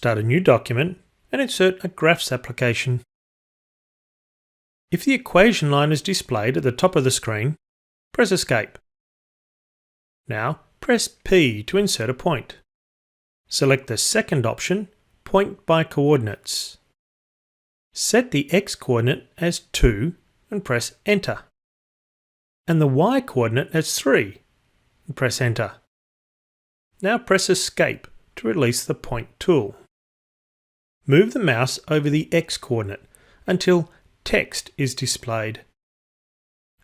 Start a new document and insert a graphs application. If the equation line is displayed at the top of the screen, press Escape. Now press P to insert a point. Select the second option, Point by Coordinates. Set the X coordinate as 2 and press Enter, and the Y coordinate as 3 and press Enter. Now press Escape to release the Point tool. Move the mouse over the X coordinate until text is displayed.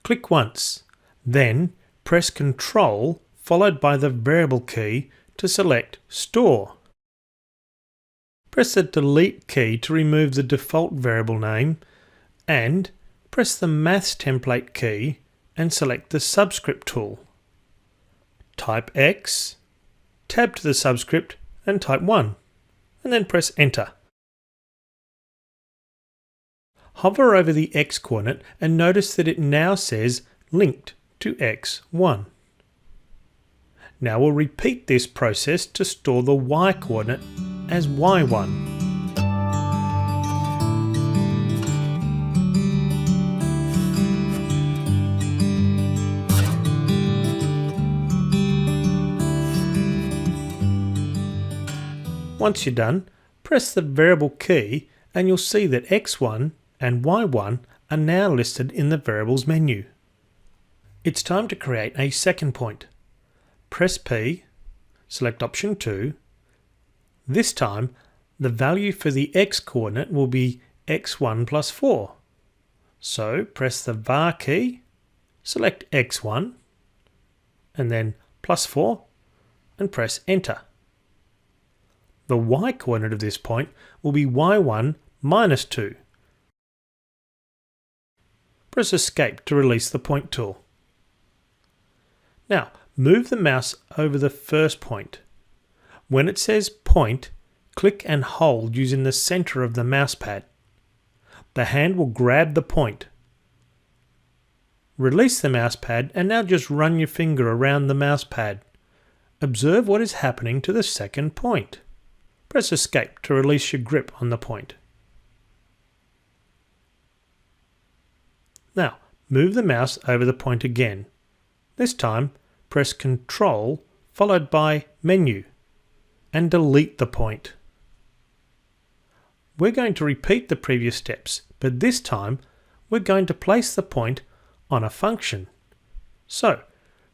Click once, then press Ctrl followed by the variable key to select Store. Press the Delete key to remove the default variable name and press the Maths template key and select the subscript tool. Type X, tab to the subscript and type 1, and then press Enter. Hover over the X coordinate and notice that it now says linked to X1. Now we'll repeat this process to store the Y coordinate as Y1. Once you're done, press the variable key and you'll see that X1 and Y1 are now listed in the variables menu. It's time to create a second point. Press P, select option 2. This time, the value for the X coordinate will be X1 plus 4. So press the var key, select X1, and then plus 4, and press Enter. The Y coordinate of this point will be Y1 minus 2. Press Escape to release the Point tool. Now, move the mouse over the first point. When it says Point, click and hold using the center of the mouse pad. The hand will grab the point. Release the mouse pad and now just run your finger around the mouse pad. Observe what is happening to the second point. Press Escape to release your grip on the point. Now, move the mouse over the point again. This time, press Ctrl followed by Menu and delete the point. We're going to repeat the previous steps, but this time we're going to place the point on a function. So,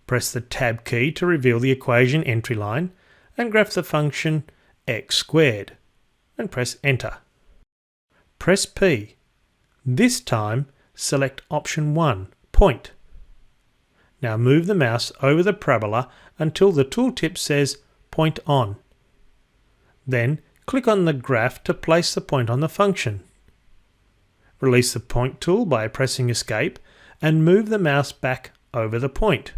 press the Tab key to reveal the equation entry line and graph the function x squared and press Enter. Press P. This time select option 1, Point. Now move the mouse over the parabola until the tooltip says Point On. Then click on the graph to place the point on the function. Release the Point tool by pressing Escape and move the mouse back over the point.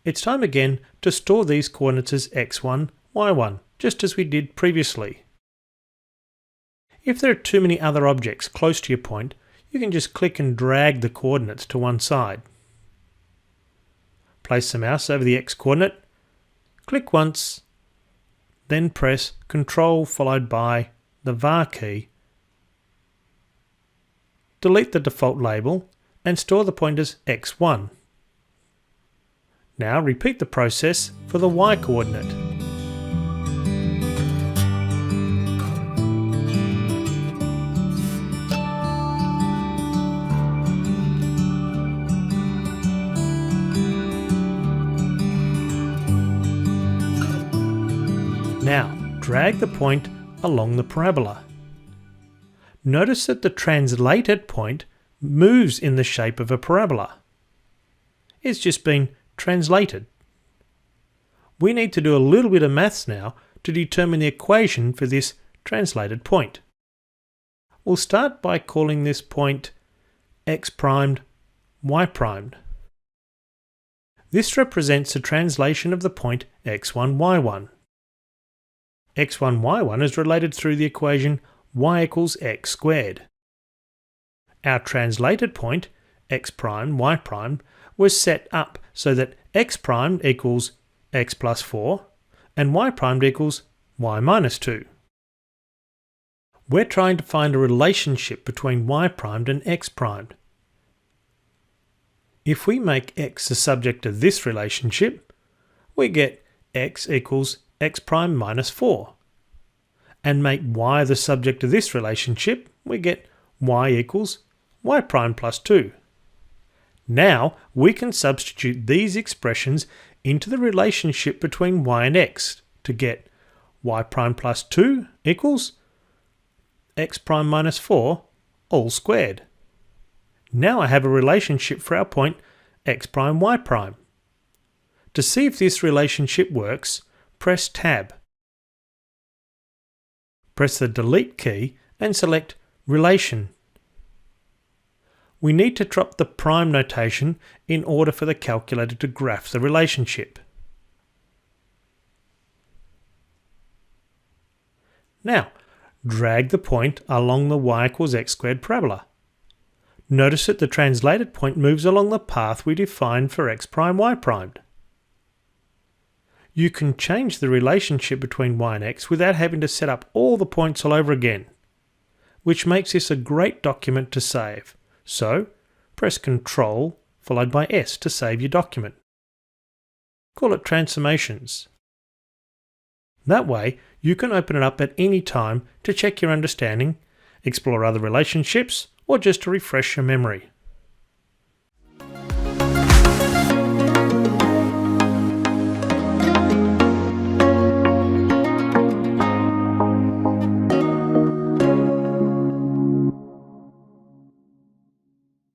It's time again to store these coordinates as x1, y1, just as we did previously. If there are too many other objects close to your point, you can just click and drag the coordinates to one side. Place the mouse over the X coordinate, click once, then press Ctrl followed by the var key. Delete the default label and store the point as x1. Now repeat the process for the Y coordinate. Now, drag the point along the parabola. Notice that the translated point moves in the shape of a parabola. It's just been translated. We need to do a little bit of maths now to determine the equation for this translated point. We'll start by calling this point x primed, y primed. This represents a translation of the point x1, y1. x1, y1 is related through the equation y equals x squared. Our translated point, x prime, y prime, was set up so that x primed equals x plus 4 and y primed equals y minus 2. We're trying to find a relationship between y primed and x primed. If we make x the subject of this relationship, we get x equals x prime minus 4. And make y the subject of this relationship, we get y equals y prime plus 2. Now we can substitute these expressions into the relationship between y and x to get y prime plus 2 equals x prime minus 4 all squared. Now I have a relationship for our point x prime y prime. To see if this relationship works, press Tab. Press the Delete key and select Relation. We need to drop the prime notation in order for the calculator to graph the relationship. Now, drag the point along the y equals x squared parabola. Notice that the translated point moves along the path we defined for x prime y primed. You can change the relationship between y and x without having to set up all the points all over again, which makes this a great document to save. So, press Ctrl followed by S to save your document. Call it Transformations. That way, you can open it up at any time to check your understanding, explore other relationships, or just to refresh your memory.